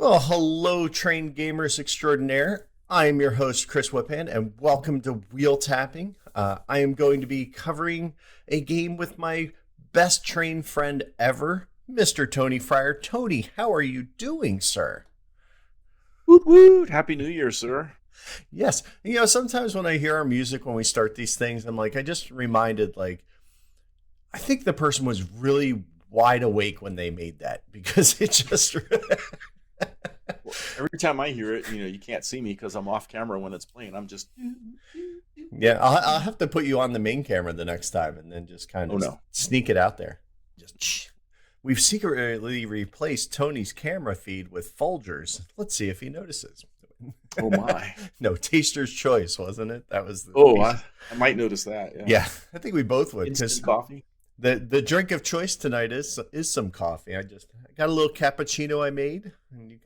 Well, hello, trained gamers extraordinaire. I am your host, Chris Whipan, and welcome to Wheel Tapping. I am going to be covering a game with my best trained friend ever, Mr. Tony Fryer. Tony, how are you doing, sir? Woot woot! Happy New Year, sir. Yes. Sometimes when I hear our music when we start these things, I just reminded, I think the person was really wide awake when they made that because it just... Well, every time I hear it, you can't see me because I'm off camera when it's playing. I'm just... Yeah, I'll have to put you on the main camera the next time and then just kind of sneak it out there. We've secretly replaced Tony's camera feed with Folgers. Let's see if he notices. Oh, my. No, Taster's Choice, wasn't it? That was the I might notice that. Yeah, I think we both would. Instant coffee. The drink of choice tonight is some coffee. I got a little cappuccino I made, and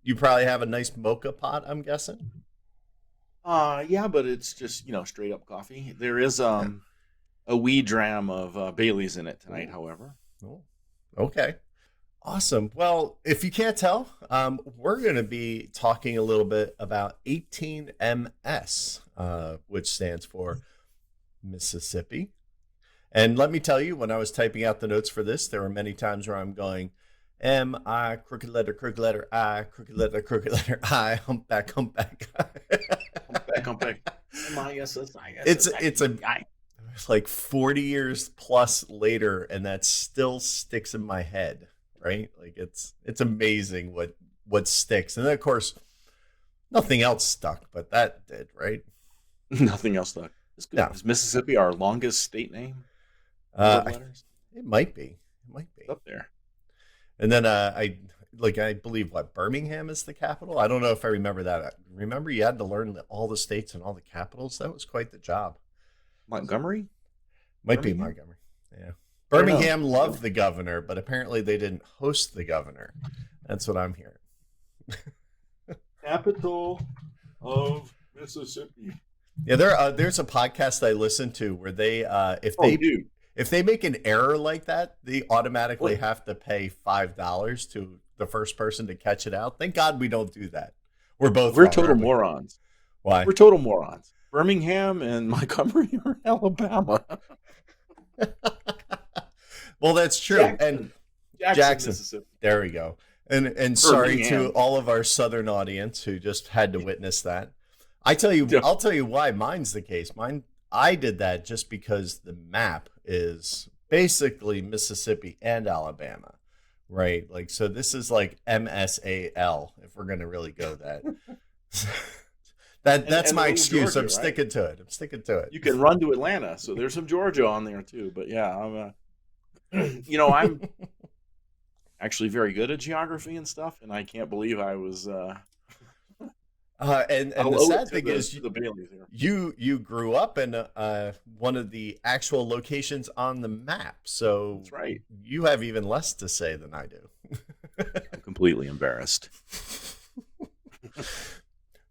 you probably have a nice mocha pot, I'm guessing. Yeah, but it's just straight up coffee. There is a wee dram of Bailey's in it tonight, however. Oh, okay, awesome. Well, if you can't tell, we're going to be talking a little bit about 18MS, which stands for Mississippi. And let me tell you, when I was typing out the notes for this, there were many times where I'm going, M-I, crooked letter, I, crooked letter, I, humpback. Humpback. M-I-S-S-I. It's like 40 years plus later, and that still sticks in my head, right? Like it's amazing what sticks. And then, of course, nothing else stuck, but that did, right? Nothing else stuck. It's good. No. Is Mississippi our longest state name? It might be. It's up there. And then I believe Birmingham is the capital. I don't know if I remember that. Remember you had to learn all the states and all the capitals. That was quite the job. Montgomery? Might be Montgomery. Yeah. Birmingham loved the governor, but apparently they didn't host the governor. That's what I'm hearing. Capital of Mississippi. Yeah, there's a podcast I listen to where they if they make an error like that, they automatically have to pay $5 to the first person to catch it out. Thank God we don't do that. We're total morons. Why? We're total morons. Birmingham and Montgomery are Alabama. Well, that's true. Jackson, Mississippi. There we go. And sorry to all of our southern audience who just had to witness that. I'll tell you why mine's the case. I did that just because the map is basically Mississippi and Alabama, right? Like, so this is like MSAL, if we're going to really go that. That's my excuse. Georgia, I'm sticking to it. You can run to Atlanta, so there's some Georgia on there too. But yeah, I'm actually very good at geography and stuff, and I can't believe I was. And the sad thing is, the Baileys here. You grew up in one of the actual locations on the map, so that's right. You have even less to say than I do. I'm completely embarrassed.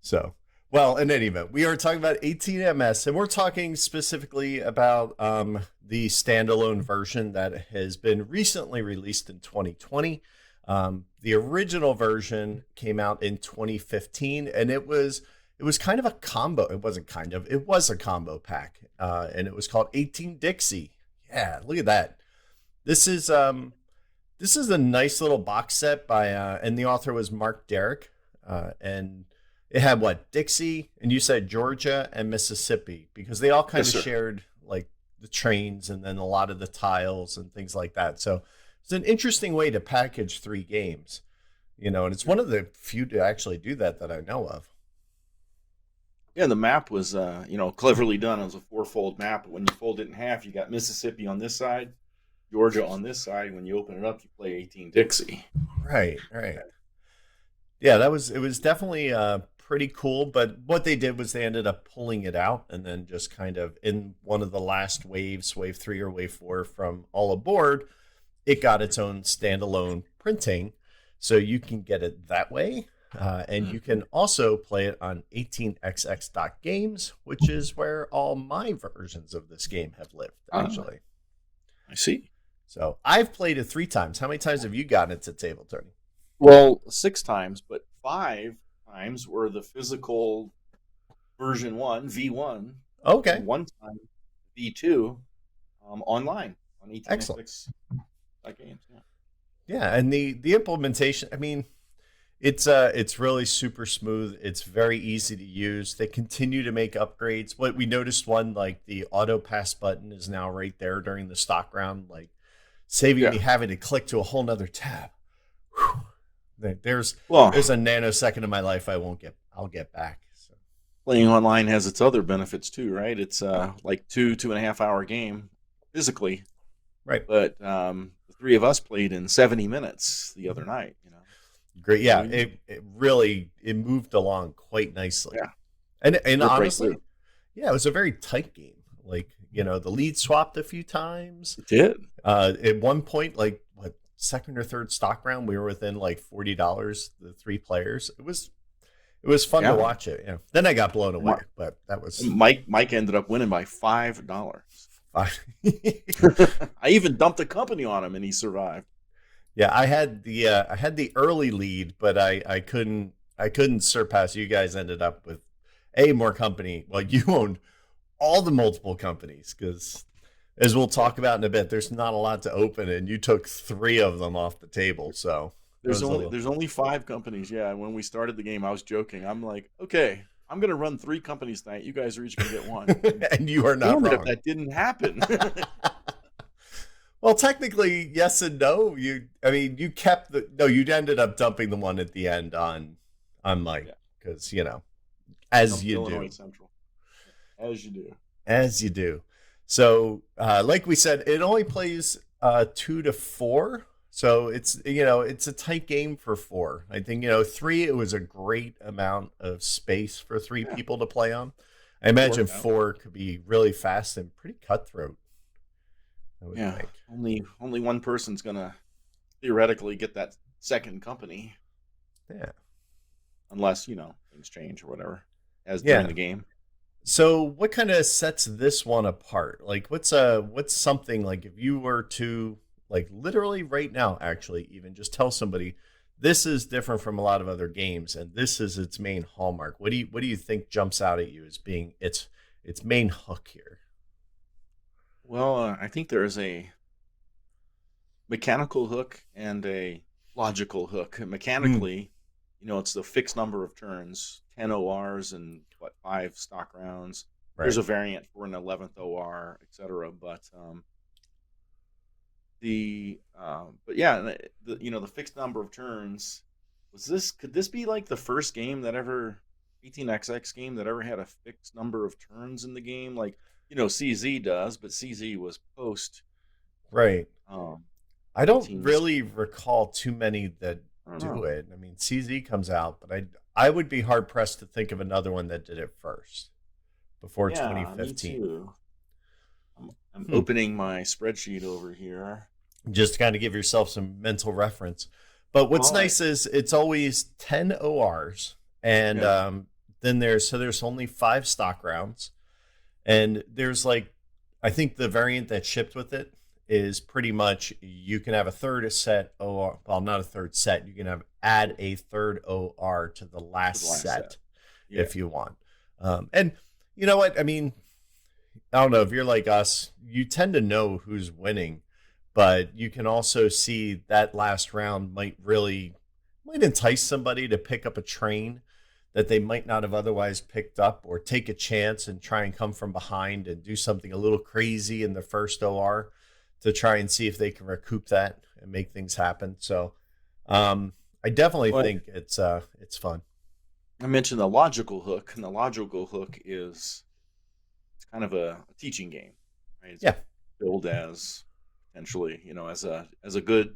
So, well, in any event, we are talking about 18MS, and we're talking specifically about the standalone version that has been recently released in 2020. The original version came out in 2015, and it was kind of a combo. It was a combo pack, and it was called 18 Dixie. Yeah, look at that. This is a nice little box set by, and the author was Mark Derrick, and it had Dixie, and you said Georgia and Mississippi, because they all kind of shared like the trains and then a lot of the tiles and things like that. So it's an interesting way to package 3 games, and it's one of the few to actually do that I know of. Yeah, the map was, cleverly done. It was a 4-fold map. When you fold it in half, you got Mississippi on this side, Georgia on this side. When you open it up, you play 18 Dixie. Right. Yeah, it was definitely pretty cool. But what they did was they ended up pulling it out and then just kind of in one of the last waves, wave 3 or wave 4 from All Aboard, it got its own standalone printing, so you can get it that way. And you can also play it on 18xx.games, which is where all my versions of this game have lived, actually. I see. So I've played it 3 times. How many times have you gotten it to table, Tony? Well, 6 times, but 5 times were the physical version one, V1, Okay, and 1 time V2 online on excellent. 18xx games. Yeah. Yeah, and the implementation, I mean, it's really super smooth. It's very easy to use. They continue to make upgrades. What we noticed, one like the auto pass button is now right there during the stock round, like saving Yeah. me having to click to a whole nother tab. Whew. There's Well, there's a nanosecond of my life I'll get back. So playing online has its other benefits too, right? It's like 2.5 hour game physically, right. but the three of us played in 70 minutes the other night. Great. So Yeah, it really it moved along quite nicely. yeah, And rip right honestly, through. yeah, it was a very tight game. Like, the lead swapped a few times. It did. At one point, like what second or third stock round, we were within like $40, the three players. It was fun to Yeah. watch it. Yeah. Then I got blown away, but that was Mike ended up winning by $5. fine. I even dumped a company on him, and he survived. Yeah, I had the early lead, but I couldn't surpass. You guys ended up with more company. Well, you owned all the multiple companies because, as we'll talk about in a bit, there's not a lot to open, and you took three of them off the table. So There's only 5 companies. Yeah, and when we started the game, I was joking. I'm like, okay, I'm gonna run 3 companies tonight. You guys are each gonna get one. and you are not Damn it, if wrong. that didn't happen. Well, technically, yes and no. I mean, you kept no. You ended up dumping the one at the end on Mike Yeah. because as Dumped you Illinois do. Central, as you do. As you do. So, like we said, it only plays 2 to 4. So it's a tight game for 4. I think 3. It was a great amount of space for 3 Yeah, people to play on. I imagine worked out. 4 could be really fast and pretty cutthroat. I would Yeah, think. only one person's gonna theoretically get that second company, Yeah. unless things change or whatever, as during Yeah. the game. So, what kind of sets this one apart? Like, what's something like if you were to like literally right now, actually, even just tell somebody this is different from a lot of other games, and this is its main hallmark. What do you think jumps out at you as being its main hook here? Well, I think there is a mechanical hook and a logical hook. Mm, Mechanically, it's the fixed number of turns, 10 ORs and 5 stock rounds. There's right. a variant for an 11th OR, etc. But yeah, the fixed number of turns. Could this be like the first game that ever 18xx game that ever had a fixed number of turns in the game? Like, CZ does, but CZ was post Right. um I don't 18. really recall too many that I don't do know. it. I mean, CZ comes out, but I would be hard pressed to think of another one that did it first before Yeah, me 2015. too. I'm Hmm. opening my spreadsheet over here. Just to kind of give yourself some mental reference. But what's All right. nice is it's always 10 ORs, and Yeah. then there's only 5 stock rounds, and there's like I think the variant that shipped with it is pretty much you can have a third set OR, well, not a third set, you can add a third OR to the To the last last set set. Yeah. if you want. And you know what? I mean, I don't know if you're like us, you tend to know who's winning, but you can also see that last round might entice somebody to pick up a train that they might not have otherwise picked up, or take a chance and try and come from behind and do something a little crazy in the first OR to try and see if they can recoup that and make things happen. So I definitely Well, think it's fun. I mentioned the logical hook, and the logical hook is it's kind of a teaching game, right? It's Yeah. billed as potentially, as a good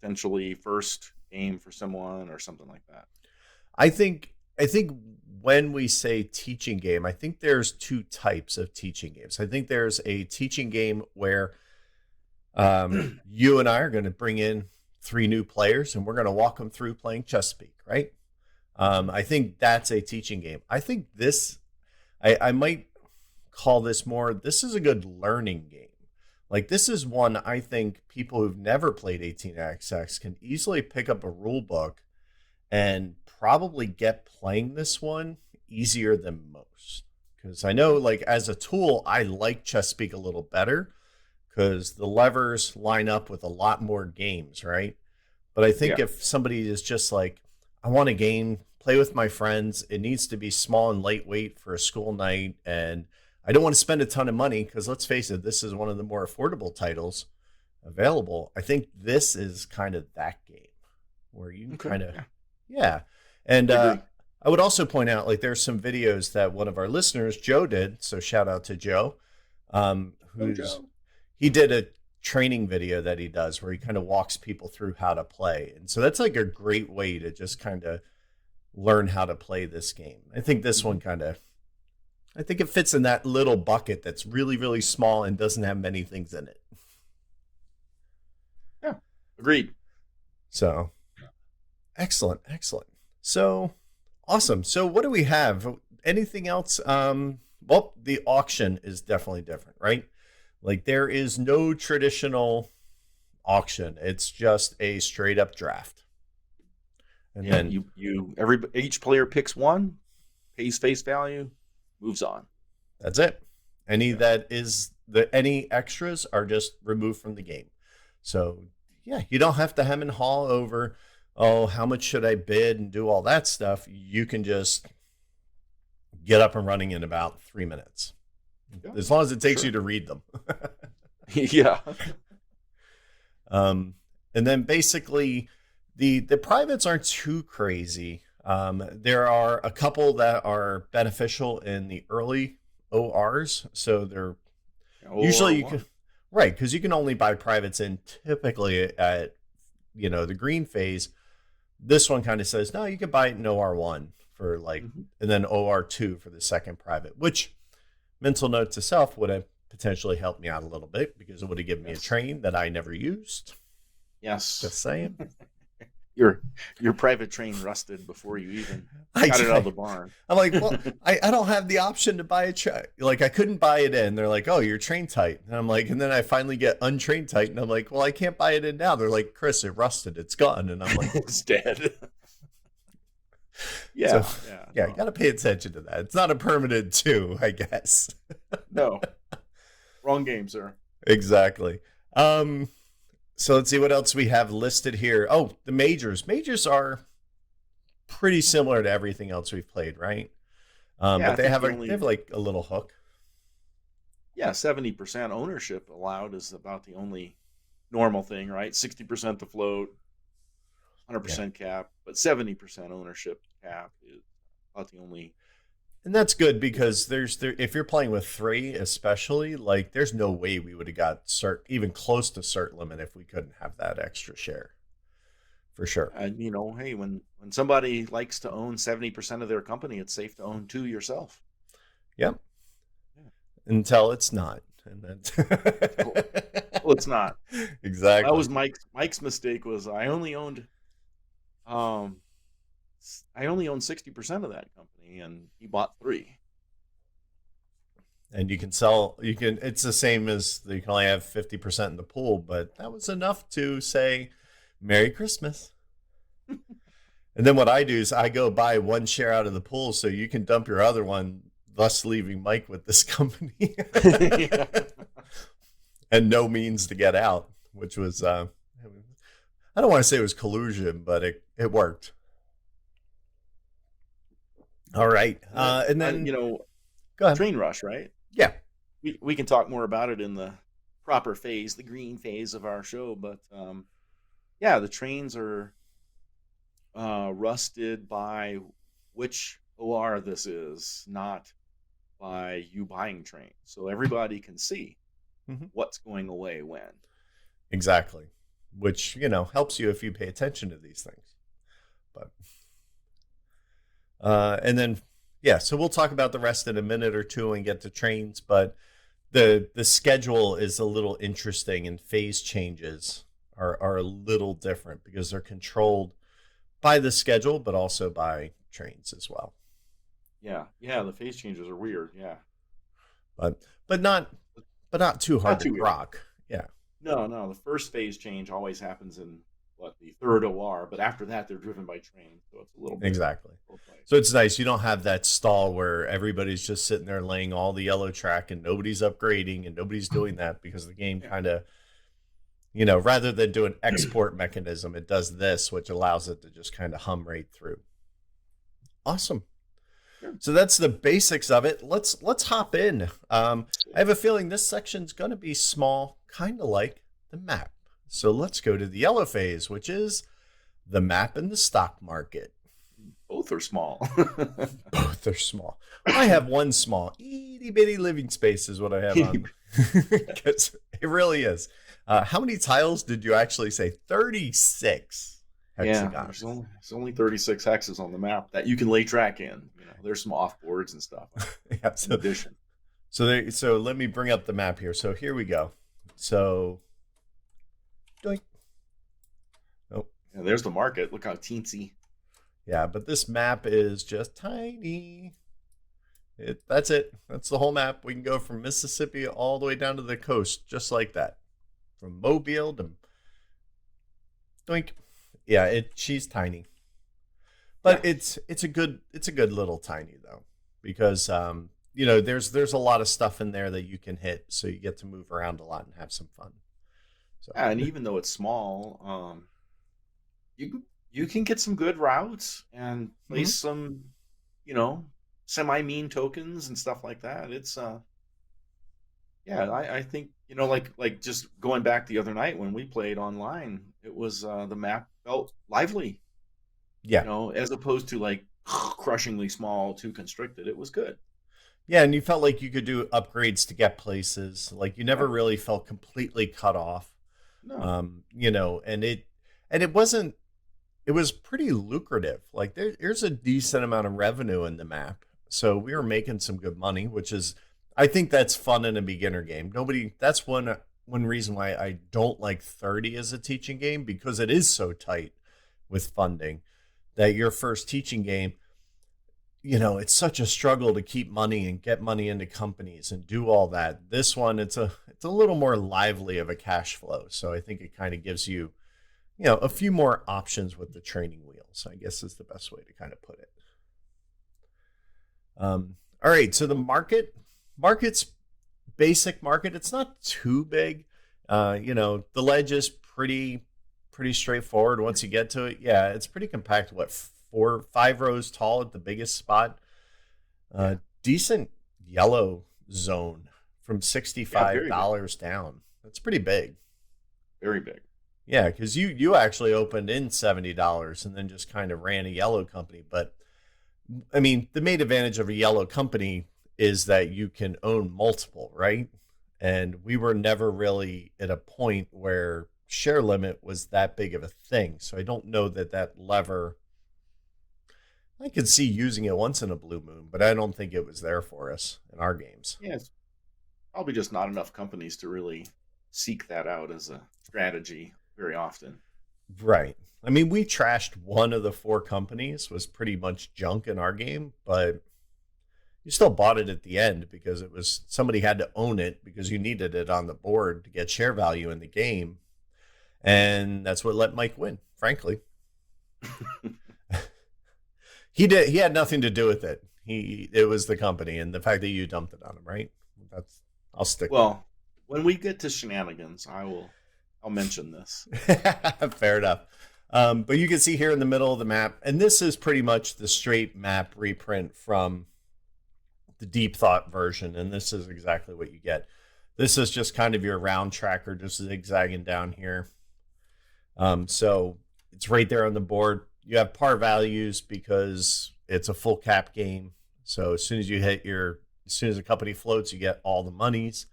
potentially first game for someone or something like that. I think when we say teaching game, I think there's 2 types of teaching games. I think there's a teaching game where you and I are going to bring in 3 new players and we're going to walk them through playing Chesapeake, right? Mhm. I think that's a teaching game. I think I might call this more. This is a good learning game. Like this is one I think people who've never played 18xx can easily pick up a rule book and probably get playing this one easier than most. Because I know, like, as a tool, I like Chess Speak a little better because the levers line up with a lot more games, right? But I think Yeah. if somebody is just like, I want a game, play with my friends, it needs to be small and lightweight for a school night, and I don't want to spend a ton of money because let's face it, this is one of the more affordable titles available. I think this is kind of that game where you Okay. kind of, Yeah. yeah. And I agree. I would also point out, like, there's some videos that one of our listeners, Joe, did. So shout out to Joe, Oh, who's Joe. he did a training video that he does where he kind of walks people through how to play. And so that's like a great way to just kind of learn how to play this game. I think this one kind of, I think it fits in that little bucket that's really, really small and doesn't have many things in it. Yeah. Agreed. So excellent, excellent. So awesome. So what do we have? Anything else? Well, the auction is definitely different, right? Like there is no traditional auction. It's just a straight up draft. And Yeah. then Each player picks one, pays face value, moves on. that's it. Any Yeah. that is any extras are just removed from the game. So yeah, you don't have to hem and haw over, oh, how much should I bid and do all that stuff. You can just get up and running in about 3 minutes. Yeah. As long as it takes Sure. you to read them. Yeah. And then basically the privates aren't too crazy. There are a couple that are beneficial in the early ORs. So they're usually you can, right, because you can only buy privates in typically at the green phase. This one kind of says no, you can buy it in OR1 for like, and then OR2 for the second private. Which, mental note to self, would have potentially helped me out a little bit because it would have given me a train that I never used. Yes. Just saying. Your private train rusted before you even I got it out of the barn. I'm like, well, I don't have the option to buy a train. Like, I couldn't buy it in. They're like, oh, you're train tight. And I'm like, and then I finally get untrained tight. And I'm like, well, I can't buy it in now. They're like, Chris, it rusted. It's gone. And I'm like, It's dead. Yeah. So, yeah. you got to pay attention to that. It's not a permanent two, I guess. No. Wrong game, sir. Exactly. So let's see what else we have listed here. Oh, the majors. Majors are pretty similar to everything else we've played, right? But they have like a little hook. Yeah, 70% ownership allowed is about the only normal thing, right? 60% to float, 100% cap, but 70% ownership cap is about the only. And that's good because if you're playing with three, especially, like there's no way we would have got even close to cert limit if we couldn't have that extra share. For sure. And hey, when somebody likes to own 70% of their company, it's safe to own 2 yourself. Yep. Yeah. Until it's not. And then well, it's not. Exactly. That was Mike's mistake was I only owned 60% of that company, and he bought 3. And you can it's the same as you can only have 50% in the pool, but that was enough to say Merry Christmas. And then what I do is I go buy 1 share out of the pool so you can dump your other one, thus leaving Mike with this company. And no means to get out, which was, I don't want to say it was collusion, but it worked. All right. And then, go ahead. Train rush, right? Yeah. We can talk more about it in the proper phase, the green phase of our show. But yeah, the trains are rusted by which OR this is, not by you buying trains. So everybody can see what's going away when. Exactly. Which, helps you if you pay attention to these things. But and then, yeah, so we'll talk about the rest in a minute or two and get to trains, but the schedule is a little interesting and phase changes are a little different because they're controlled by the schedule, but also by trains as well. Yeah, the phase changes are weird, yeah. But not too hard to grok. Yeah, No. The first phase change always happens in the third OR, but after that they're driven by train, so it's a little bit exactly. both ways. So it's nice. You don't have that stall where everybody's just sitting there laying all the yellow track and nobody's upgrading and nobody's doing that because the game Yeah. kind of, rather than do an export mechanism, it does this, which allows it to just kind of hum right through. Awesome. Sure. So that's the basics of it. Let's hop in. I have a feeling this section's going to be small, kind of like the map. So let's go to the yellow phase, which is the map and the stock market. Both are small. Both are small. I have one small, itty bitty living space is what I have on. Because it really is. How many tiles did you actually say? 36 hexagons. Yeah, there's only 36 hexes on the map that you can lay track in. There's some off boards and stuff. Yeah, In addition. So let me bring up the map here. So here we go. So, doink. Oh, Yeah, there's the market. Look how teensy. yeah, but this map is just tiny. That's it. That's the whole map. We can go from Mississippi all the way down to the coast, just like that. From Mobile to doink. Yeah, she's tiny. But Yeah. it's a good little tiny though. Because there's a lot of stuff in there that you can hit, so you get to move around a lot and have some fun. So Yeah, and even though it's small, you can get some good routes and place some, semi-mean tokens and stuff like that. It's I think like just going back the other night when we played online, it was the map felt lively, yeah. as opposed to like crushingly small, too constricted. It was good. Yeah, and you felt like you could do upgrades to get places. Like you never really felt completely cut off. No. And it wasn't. It was pretty lucrative. Like there's a decent amount of revenue in the map, so we were making some good money, which is, I think that's fun in a beginner game. That's one reason why I don't like 30 as a teaching game, because it is so tight with funding that your first teaching game, it's such a struggle to keep money and get money into companies and do all that. This one, it's a little more lively of a cash flow. So I think it kind of gives you, a few more options with the training wheels, I guess is the best way to kind of put it. All right. So the market's basic market. It's not too big. The ledge is pretty straightforward once you get to it. Yeah. It's pretty compact. What, 5 rows tall at the biggest spot. Decent yellow zone from $65 down. That's pretty big. Very big. Yeah, because you actually opened in $70 and then just kind of ran a yellow company. But I mean, the main advantage of a yellow company is that you can own multiple, right? And we were never really at a point where share limit was that big of a thing. So I don't know that lever, I could see using it once in a blue moon, but I don't think it was there for us in our games. Yeah, it's probably just not enough companies to really seek that out as a strategy very often. Right. I mean, we trashed one of the 4 companies, was pretty much junk in our game, but you still bought it at the end because it was, somebody had to own it because you needed it on the board to get share value in the game. And that's what let Mike win, frankly. He had nothing to do with it. It was the company and the fact that you dumped it on him, right? I'll stick. Well, when we get to shenanigans, I'll mention this. Fair enough. But you can see here in the middle of the map, and this is pretty much the straight map reprint from the Deep Thought version, and this is exactly what you get. This is just kind of your round tracker, just zigzagging down here. So it's right there on the board. You have par values because it's a full cap game. So as soon as a company floats, you get all the monies.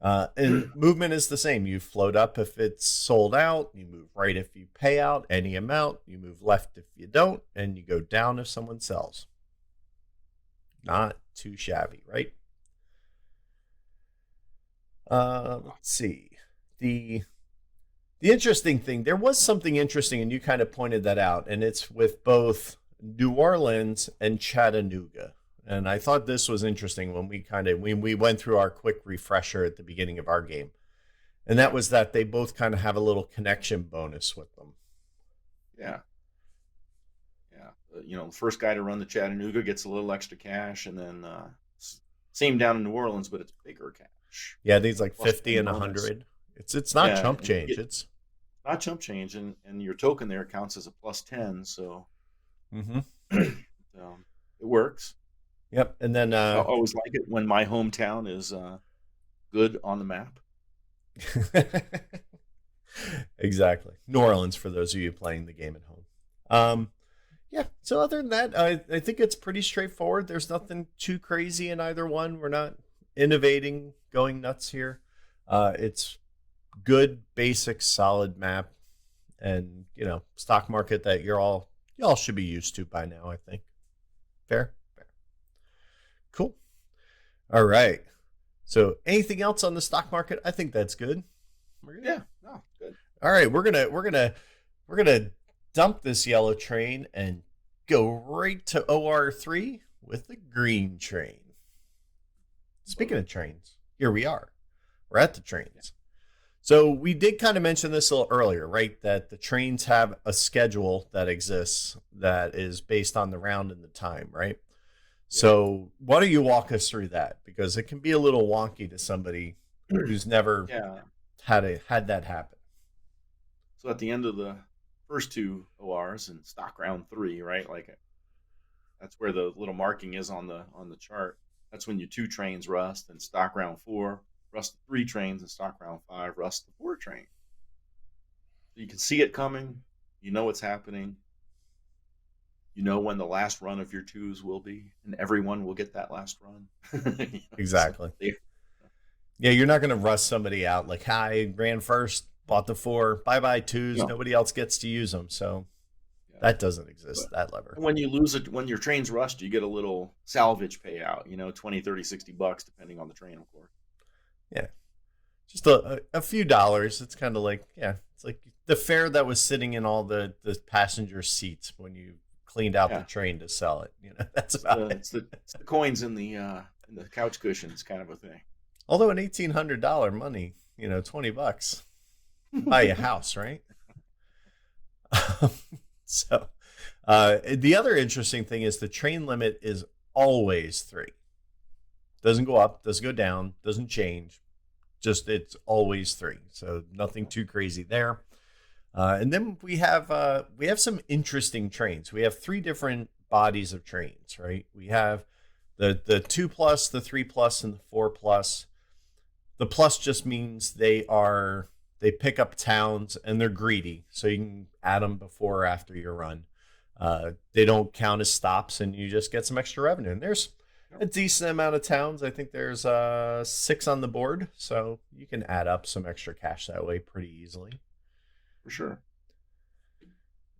And movement is the same. You float up if it's sold out, you move right if you pay out any amount, you move left if you don't, and you go down if someone sells. Not too shabby, right? Let's see. The interesting thing, there was something interesting, and you kind of pointed that out, and it's with both New Orleans and Chattanooga. And I thought this was interesting when we went through our quick refresher at the beginning of our game. And that was that they both kind of have a little connection bonus with them. Yeah. Yeah. The first guy to run the Chattanooga gets a little extra cash, and then same down in New Orleans, but it's bigger cash. Yeah, these like Plus 50 and bonus. 100. It's not Yeah, chump and you change. get It's not chump change, and your token there counts as a plus 10, so hmm it works. Yep. And then I always like it when my hometown is good on the map. exactly. New Orleans for those of you playing the game at home. Yeah. So other than that, I think it's pretty straightforward. There's nothing too crazy in either one. We're not innovating, going nuts here. It's good, basic, solid map, and stock market that y'all should be used to by now. I think. Fair. Cool. All right. So anything else on the stock market? I think that's good. Yeah. No, good. All right, we're gonna dump this yellow train and go right to OR3 with the green train. Speaking of trains, here we are. We're at the trains. So we did kind of mention this a little earlier, right? That the trains have a schedule that exists that is based on the round and the time, right? So why don't you walk us through that? Because it can be a little wonky to somebody who's never Yeah. had that happen. So at the end of the first two ORs in stock round 3, right? Like that's where the little marking is on the chart. That's when your 2 trains rust, and stock round 4 rust the 3 trains, and stock round 5 rust the 4 train. So you can see it coming. You know what's happening. You know when the last run of your 2s will be, and everyone will get that last run. Exactly. So Yeah, you're not going to rust somebody out like, "Hi, ran first, bought the 4, bye 2s, no. nobody else gets to use them." So that doesn't exist, that lever. When you lose it, when your train's rust, you get a little salvage payout, 20, 30, $60, depending on the train, of course. Yeah. Just a few dollars. It's kind of like, it's like the fare that was sitting in all the passenger seats when you cleaned out the train to sell it. That's about it. It's the coins in the couch cushions kind of a thing. Although in $1,800 money, $20 buy a house, right? So the other interesting thing is the train limit is always 3. Doesn't go up, doesn't go down, doesn't change. Just it's always 3. So nothing too crazy there. And then we have some interesting trains. We have 3 different bodies of trains, right? We have the 2+, the 3+, and the 4+. The plus just means they pick up towns and they're greedy, so you can add them before or after your run. They don't count as stops, and you just get some extra revenue. And there's a decent amount of towns. I think there's 6 on the board, so you can add up some extra cash that way pretty easily. For sure.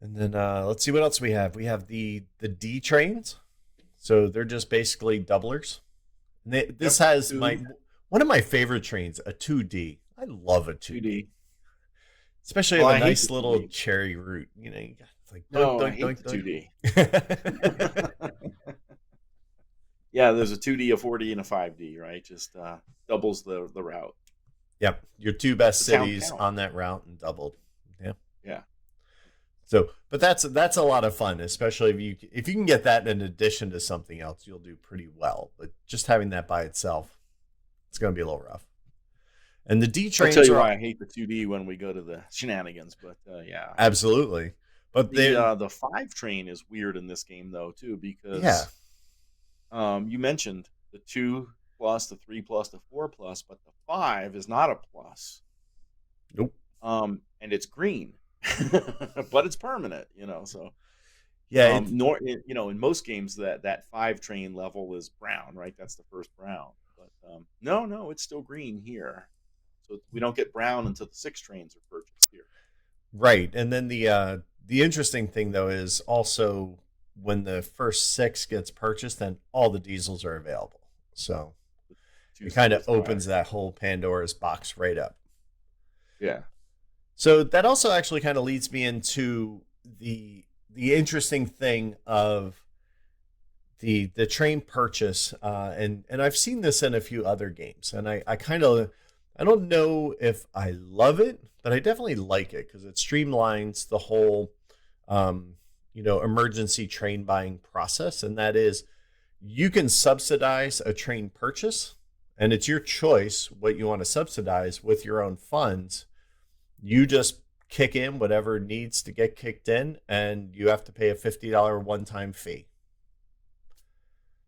And then let's see what else we have. We have the D trains, so they're just basically doublers. And this has one of my favorite trains, a 2D. I love a 2D. Especially a nice little cherry route. You got like I hate the 2D. Yeah, there's a 2D, a 4D, and a 5D, right? Just doubles the route. Yep, your 2 best cities on that route and doubled. Yeah. So, but that's a lot of fun, especially if you can get that in addition to something else, you'll do pretty well. But just having that by itself, it's going to be a little rough. And the D trains. I'll tell you why I hate the 2D when we go to the shenanigans, but yeah, absolutely. But the 5 train is weird in this game though too, because you mentioned the 2+, the 3+, the 4+, but the 5 is not a plus. Nope. And it's green, but it's permanent. So yeah. In most games that 5 train level is brown, right? That's the first brown. But no, it's still green here. So we don't get brown until the 6 trains are purchased here. Right. And then the interesting thing though is also when the first 6 gets purchased, then all the diesels are available. So it kind of opens that whole Pandora's box right up. Yeah. So that also actually kind of leads me into the interesting thing of the train purchase, and I've seen this in a few other games, and I kind of I don't know if I love it, but I definitely like it because it streamlines the whole, um, emergency train buying process. And that is, you can subsidize a train purchase, and it's your choice what you want to subsidize with your own funds. You just kick in whatever needs to get kicked in, and you have to pay a $50 one-time fee.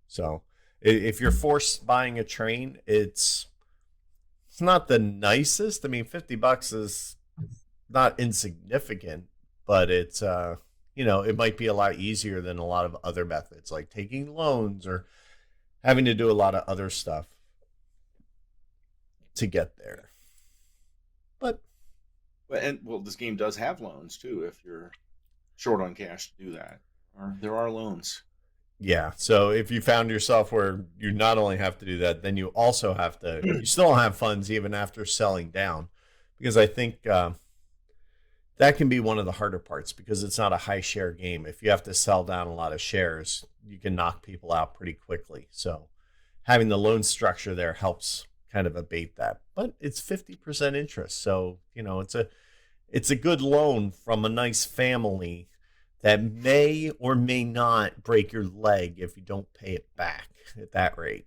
So if you're forced buying a train, it's not the nicest. I mean, $50 is not insignificant, but it's it might be a lot easier than a lot of other methods like taking loans or having to do a lot of other stuff to get there. But This game does have loans too if you're short on cash to do that. Or there are loans. yeah, so if you found yourself where you not only have to do that, then you also have to, you still don't have funds even after selling down, because I think that can be one of the harder parts because it's not a high share game. If you have to sell down a lot of shares, you can knock people out pretty quickly. So having the loan structure there helps kind of abate that. But it's 50% interest. So, it's a good loan from a nice family that may or may not break your leg if you don't pay it back at that rate.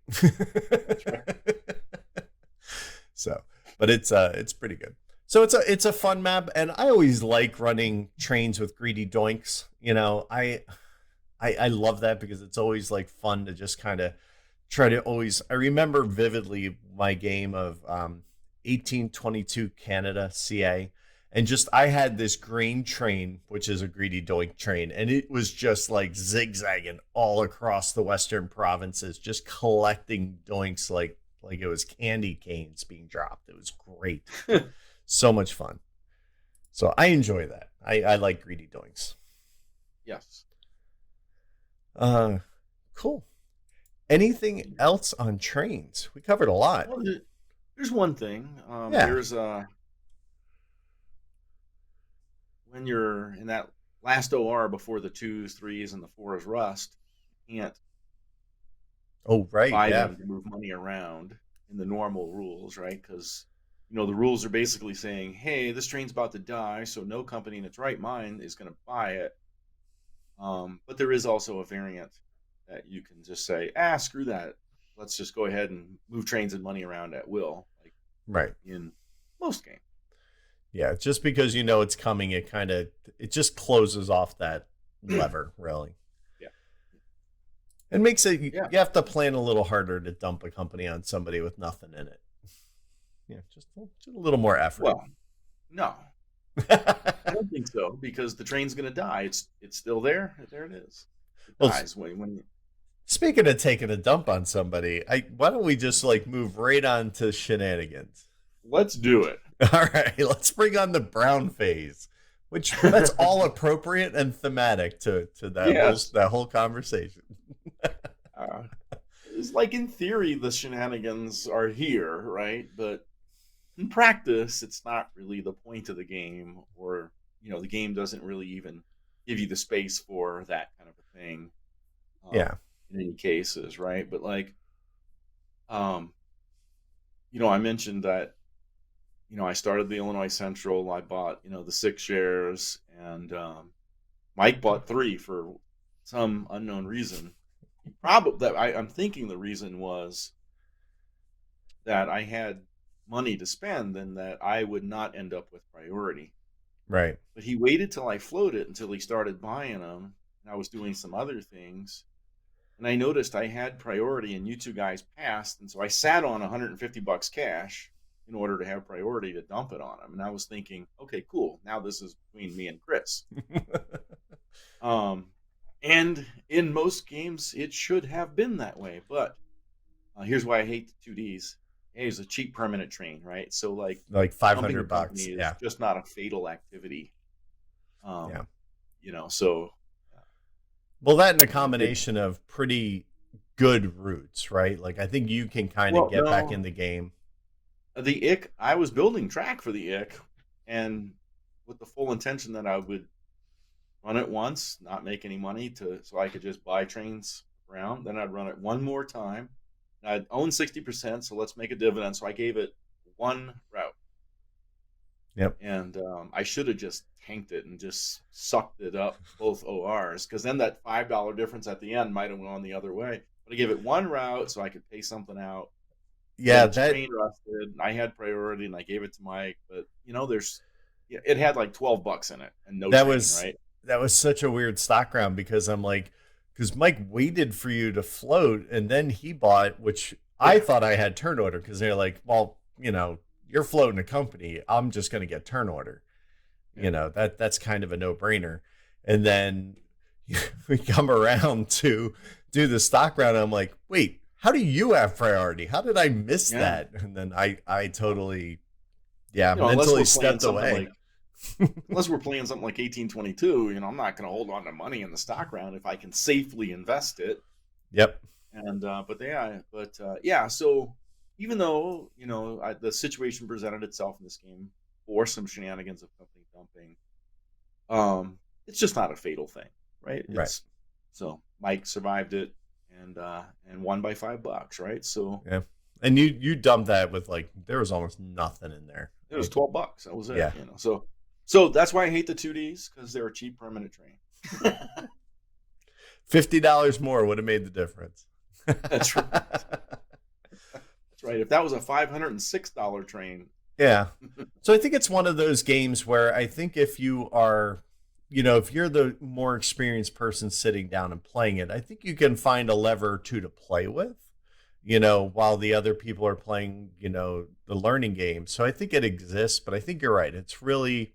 So, but it's pretty good. So it's a fun map, and I always like running trains with greedy doinks. I love that because it's always like fun to just kind of try to always. I remember vividly my game of 1822 Canada CA, and just I had this green train, which is a greedy doink train, and it was just like zigzagging all across the western provinces, just collecting doinks like it was candy canes being dropped. It was great. So much fun. So I enjoy that. I like greedy doinks. Yes. Cool. Anything else on trains? We covered a lot. Well, there's one thing. Yeah. There's when you're in that last OR before the 2s, 3s, and the 4s rust, you can't Oh, right. buy Yeah. them to move money around in the normal rules, right? Because the rules are basically saying, hey, this train's about to die, so no company in its right mind is going to buy it. But there is also a variant that you can just say, screw that. Let's just go ahead and move trains and money around at will, like Right. in most games. Yeah. Just because it's coming, it just closes off that lever, really. Yeah. It makes it, Yeah. you have to plan a little harder to dump a company on somebody with nothing in it. Yeah, just a little more effort. Well, no, I don't think so, because the train's going to die. It's still there. There it is. It dies when speaking of taking a dump on somebody, why don't we just move right on to shenanigans? Let's do it. All right, let's bring on the brown phase, which that's all appropriate and thematic to that whole conversation. It's like in theory the shenanigans are here, right? But in practice, it's not really the point of the game, or the game doesn't really even give you the space for that kind of a thing. Yeah. In any cases, right? But I mentioned that I started the Illinois Central. I bought the 6 shares, and Mike bought 3 for some unknown reason. Probably I'm thinking the reason was that I had money to spend and that I would not end up with priority. Right. But he waited till I floated until he started buying them, and I was doing some other things. And I noticed I had priority and you two guys passed, and so I sat on $150 cash in order to have priority to dump it on him. And I was thinking, okay, cool. Now this is between me and Chris. And in most games, it should have been that way. But here's why I hate the 2Ds. Hey, it's a cheap permanent train, right? So like $500. is just not a fatal activity. Yeah. So. Well, that and a combination of pretty good routes, right? Like I think you can kind of get back in the game. The IC, I was building track for the IC, and with the full intention that I would run it once, not make any money, so I could just buy trains Then I'd run it one more time. I'd own 60%, so let's make a dividend. So I gave it one route. Yep. And I should have just tanked it and just sucked it up both ORs, because then that $5 difference at the end might have gone the other way. But I gave it one route so I could pay something out. Yeah, The that train rusted. I had priority, and I gave it to Mike. But it had like $12 in it and no that train, was right? that was such a weird stock round because I'm like, because Mike waited for you to float and then he bought, which I thought I had turn order because they're like, well, you're floating a company. I'm just going to get turn order. Yeah. That's kind of a no brainer. And then we come around to do the stock round. And I'm like, wait, how do you have priority? How did I miss Yeah. that? And then I totally, mentally unless we're playing stepped something away. like unless we're playing something like 1822, I'm not going to hold on to money in the stock round if I can safely invest it. Yep. And so even though the situation presented itself in this game for some shenanigans of company dumping, it's just not a fatal thing, right? Right. So Mike survived it and won by $5, right? So yeah, and you dumped that with there was almost nothing in there. It was $12. That was it. Yeah. So that's why I hate the 2Ds, because they're a cheap permanent train. $50 more would have made the difference. That's right. That's right. If that was a $506 train. Yeah. So I think it's one of those games where I think if you are, if you're the more experienced person sitting down and playing it, I think you can find a lever or two to play with, while the other people are playing, the learning game. So I think it exists, but I think you're right. It's really,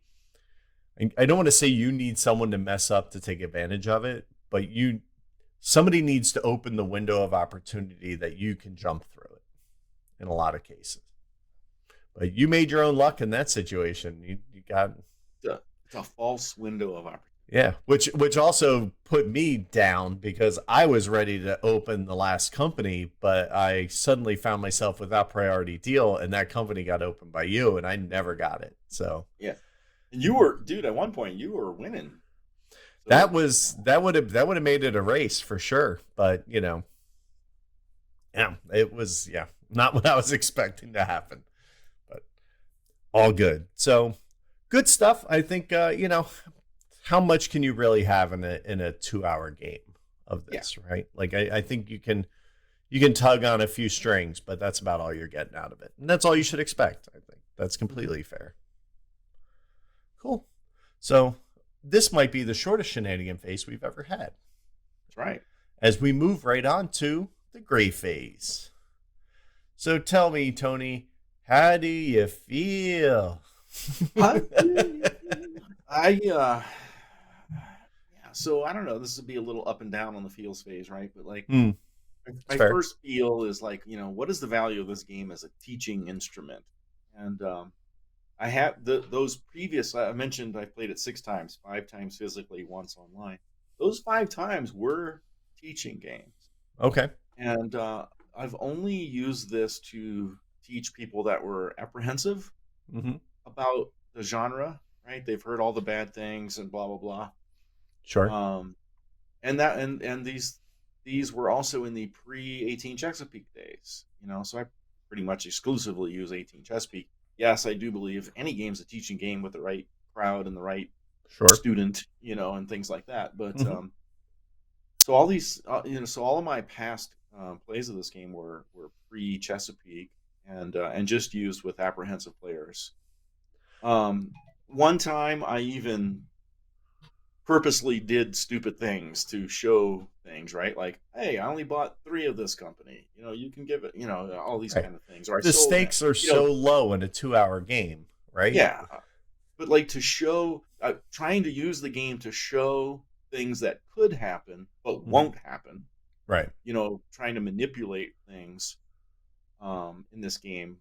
I don't want to say you need someone to mess up to take advantage of it, but somebody needs to open the window of opportunity that you can jump through it in a lot of cases. But you made your own luck in that situation. You got it's a false window of opportunity. Yeah, which also put me down because I was ready to open the last company, but I suddenly found myself without priority deal, and that company got opened by you, and I never got it. So yeah, and you were, dude. At one point, you were winning. So, that would have made it a race for sure, but it was not what I was expecting to happen, but all good. So good stuff. I think how much can you really have in a 2-hour game of this, right? I think you can tug on a few strings, but that's about all you're getting out of it. And that's all you should expect. I think that's completely fair. Cool. So this might be the shortest shenanigan phase we've ever had. That's right. As we move right on to the gray phase. So tell me, Tony, how do you feel? So I don't know. This would be a little up and down on the feels phase, right? But my fair. first feel is what is the value of this game as a teaching instrument? And I have those previous. I mentioned I played it 6 times, 5 times physically, once online. Those 5 times were teaching games. Okay. And I've only used this to teach people that were apprehensive about the genre, right? They've heard all the bad things and blah blah blah. Sure. And these were also in the pre-18 Chesapeake days, so I pretty much exclusively use 18 Chesapeake. Yes, I do believe any game's a teaching game with the right crowd and the right student, and things like that. But so all these, so all of my past plays of this game were pre-Chesapeake and just used with apprehensive players. One time I even purposely did stupid things to show things, right? Like, hey, I only bought 3 of this company. You can give it, all these kind of things. Or the stakes are so low in a 2-hour game, right? Yeah. But to show, trying to use the game to show things that could happen, but won't happen. Right. Trying to manipulate things in this game.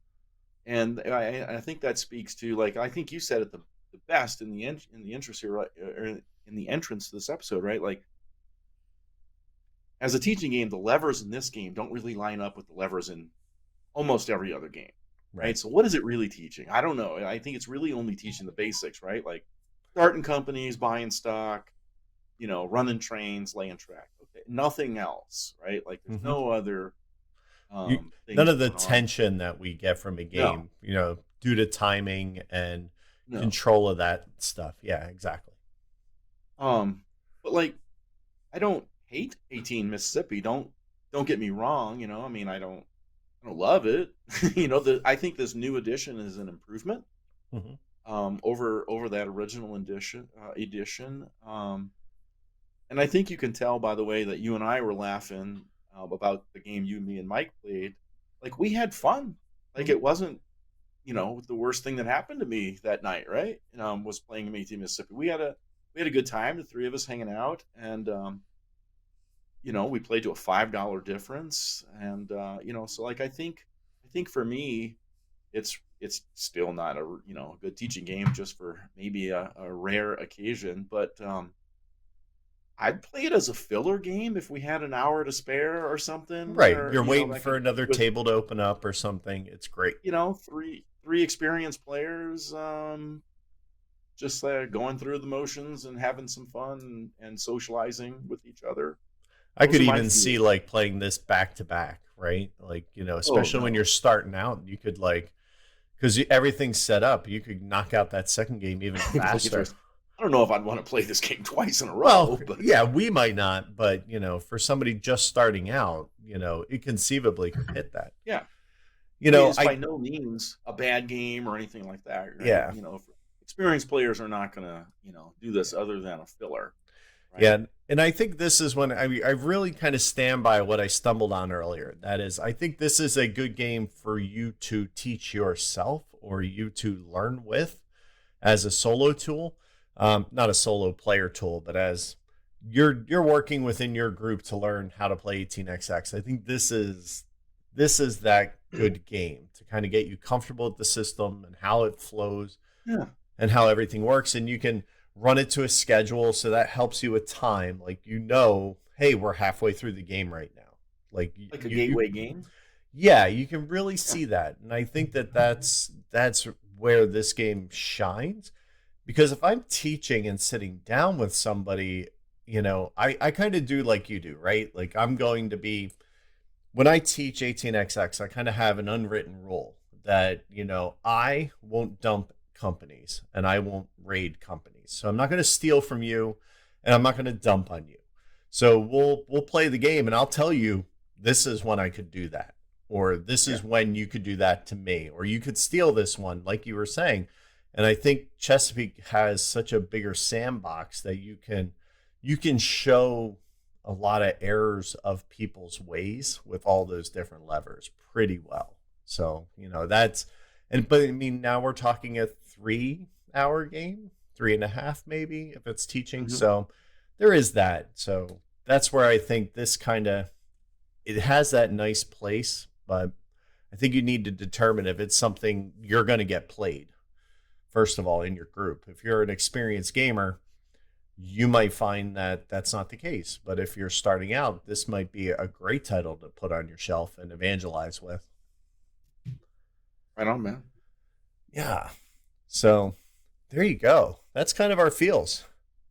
And I think that speaks to, I think you said it the best in the interest here, right? Or in the entrance to this episode, right? As a teaching game, the levers in this game don't really line up with the levers in almost every other game, right? So what is it really teaching? I don't know. I think it's really only teaching the basics, right? Starting companies, buying stock, running trains, laying track. Okay, nothing else, right? There's no other None things of the going on. tension that we get from a No, game, due to timing and no. control of that stuff. Yeah, exactly. Um, but like, I don't hate 18 Mississippi. Don't get me wrong. I mean, I don't love it. I think this new edition is an improvement Hmm. over that original edition. And I think you can tell by the way that you and I were laughing about the game you, me, and Mike played. Like we had fun. Like Hmm. it wasn't, the worst thing that happened to me that night, right? Was playing 18 Mississippi. We had a good time, the three of us hanging out, and we played to a $5 difference, and so like I think for me, it's still not a good teaching game, just for maybe a rare occasion, but I'd play it as a filler game if we had an hour to spare or something, Right. or You're waiting that for could another with table to open up or something. It's great. three experienced players, just going through the motions and having some fun and socializing with each other. I Those could are my even see feelings. like playing this back to back, right? Like, Oh especially when no. you're starting out, you could like, because everything's set up, you could knock out that second game even Like faster. interest. I don't know if I'd want to play this game twice in a Well, row, but yeah, we might not, but for somebody just starting out, it conceivably could hit that. yeah. You I mean, know, it's by I no means a bad game or anything like that, right? yeah, Experienced players are not going to, do this other than a filler, yeah, right? and I think this is when I really kind of stand by what I stumbled on earlier. That is, I think this is a good game for you to teach yourself or you to learn with as a solo tool, not a solo player tool, but as you're working within your group to learn how to play 18xx. I think this is that good game to kind of get you comfortable with the system and how it flows Yeah. and how everything works, and you can run it to a schedule so that helps you with time. Like, hey, we're halfway through the game right now. Like Like a you gateway game. yeah, you can really Yeah. see that. And I think that that's where this game shines, because if I'm teaching and sitting down with somebody, I kind of do like you do, right? Like, I'm going to be, when I teach 18xx, I kind of have an unwritten rule that, I won't dump companies and I won't raid companies. So I'm not going to steal from you and I'm not going to dump on you. So we'll play the game and I'll tell you, this is when I could do that, or this Yeah. is when you could do that to me, or you could steal this one, like you were saying. And I think Chesapeake has such a bigger sandbox that you can show a lot of errors of people's ways with all those different levers pretty well. So, but I mean, now we're talking a 3 hour game, 3.5, maybe, if it's teaching. Hmm. So there is that. So that's where I think this it has that nice place, but I think you need to determine if it's something you're going to get played, first of all, in your group. If you're an experienced gamer, you might find that that's not the case. But if you're starting out, this might be a great title to put on your shelf and evangelize with. Right on, man. Yeah. So there you go. That's kind of our feels.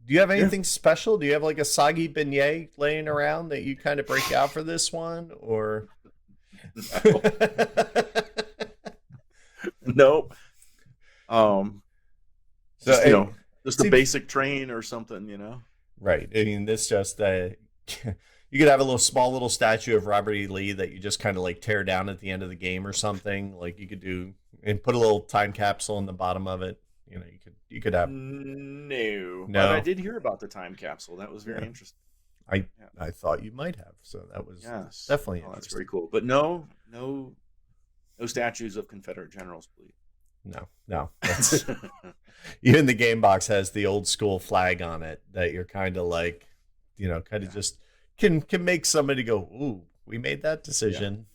Do you have Yeah. anything special? Do you have like a soggy beignet laying around that you kind of break out for this one? Or. No. Nope. Um, So just it just a seems basic train or something. right. I mean, this just you could have a small little statue of Robert E. Lee that you just kind of like tear down at the end of the game or something. Like, you could do and put a little time capsule in the bottom of it. You could have No, but I no. did hear about the time capsule. That was very Yeah, interesting. I Yeah. I thought you might have. So that was Yes. definitely Oh, that's very interesting. cool. But no, no statues of Confederate generals, No, no, that's please. even the game box has the old school flag on it that you're kind of like, kind of Yeah. just can make somebody go, ooh, we made that Yeah. decision.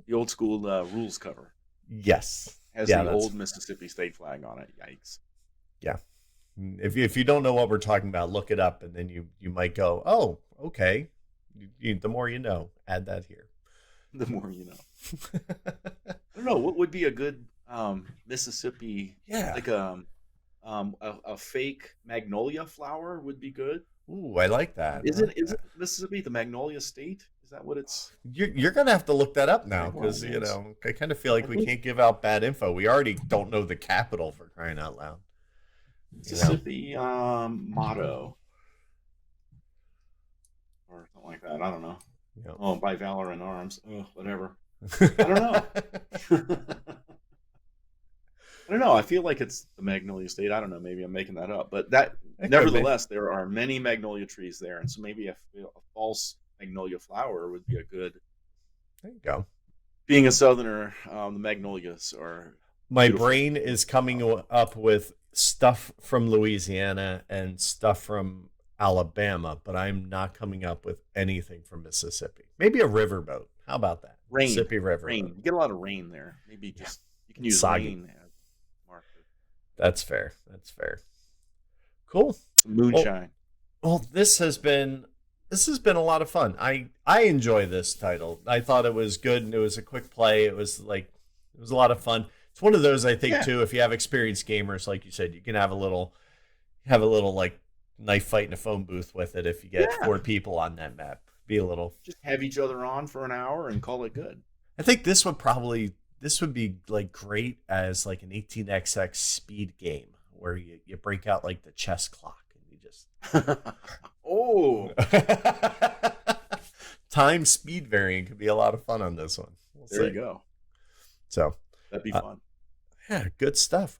The old school rules cover Yes. has Yeah, the that's old Mississippi state flag on it. Yikes. yeah. If you don't know what we're talking about, look it up, and then you might go, oh, okay. The more you know, add that here. The more you know. I don't know what would be a good Mississippi, Yeah. like a fake magnolia flower would be good. Ooh, I like that. Isn't Okay. Mississippi the magnolia state? Is that what it's? You're gonna have to look that up now, Well, because yes. I kind of feel like we can't give out bad info. We already don't know the capital, for crying out loud. Mississippi motto or something like that. I don't know. Yep. Oh, by valor in arms. Oh, whatever. I don't know. I don't know. I feel like it's the Magnolia State. I don't know. Maybe I'm making that up. But nevertheless, there are many magnolia trees there, and so maybe a false magnolia flower would be a good. There you go. Being a Southerner, the magnolias are. My brain is coming up with stuff from Louisiana and stuff from Alabama, but I'm not coming up with anything from Mississippi. Maybe a riverboat. How about that? Rain. Mississippi River. Rain. You get a lot of rain there. Maybe just you can use Soggy. rain as a marker. That's fair. Cool. Some moonshine. Well, this has been a lot of fun. I enjoy this title. I thought it was good, and it was a quick play. It was a lot of fun. It's one of those, I think, too, if you have experienced gamers, like you said, you can have a little like knife fight in a phone booth with it if you get 4 people on that map. Be a little. Just have each other on for an hour and call it good. I think this would be like great as like an 18xx speed game where you break out like the chess clock and you just Oh, time speed variant could be a lot of fun on this one. there you go. So That'd be fun. Yeah, good stuff.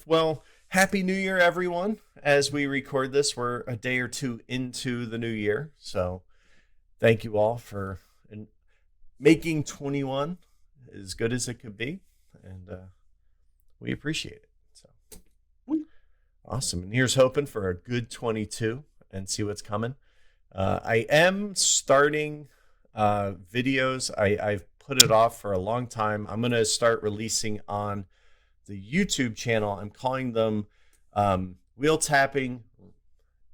Well, Happy New Year, everyone. As we record this, we're a day or two into the new year. So thank you all for making 21 as good as it could be. And we appreciate it. So awesome. And here's hoping for a good 22 and see what's coming. I am starting videos. I've put it off for a long time. I'm going to start releasing on the YouTube channel. I'm calling them wheel tapping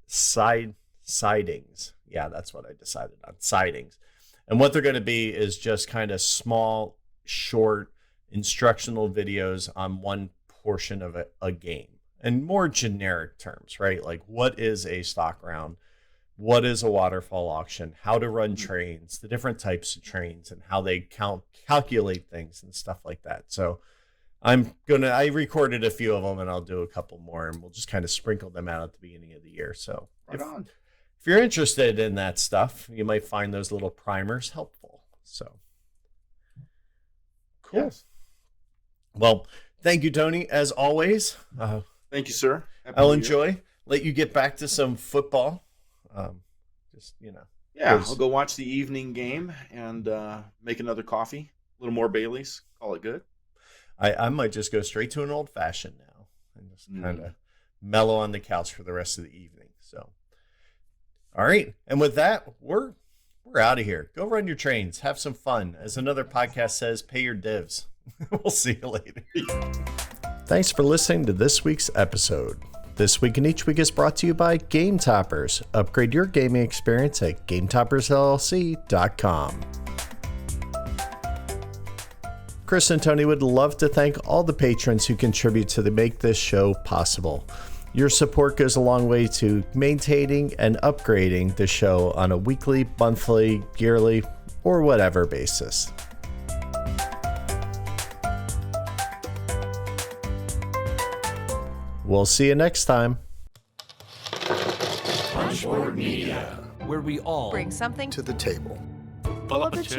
sidings. Yeah, that's what I decided on, sidings. And what they're going to be is just kind of small, short instructional videos on one portion of a game, and more generic terms, right? Like, what is a stock round? What is a waterfall auction? How to run trains, the different types of trains, and how they calculate things and stuff like that. So I recorded a few of them, and I'll do a couple more, and we'll just kind of sprinkle them out at the beginning of the year. So if you're interested in that stuff, you might find those little primers helpful. So cool. Yes. Well, thank you, Tony, as always. Thank you, sir. I'll let you get back to some football. I'll go watch the evening game and make another coffee, a little more Bailey's, call it good. I might just go straight to an old fashioned now and just kind of mellow on the couch for the rest of the evening. So, all right. And with that, we're out of here. Go run your trains. Have some fun. As another podcast says, pay your divs. We'll see you later. Thanks for listening to this week's episode. This Week in Each Week is brought to you by Game Toppers. Upgrade your gaming experience at GameToppersLLC.com. Chris and Tony would love to thank all the patrons who contribute to make this show possible. Your support goes a long way to maintaining and upgrading the show on a weekly, monthly, yearly, or whatever basis. We'll see you next time. Punchboard Media, where we all bring something to the table. Pull up a chair.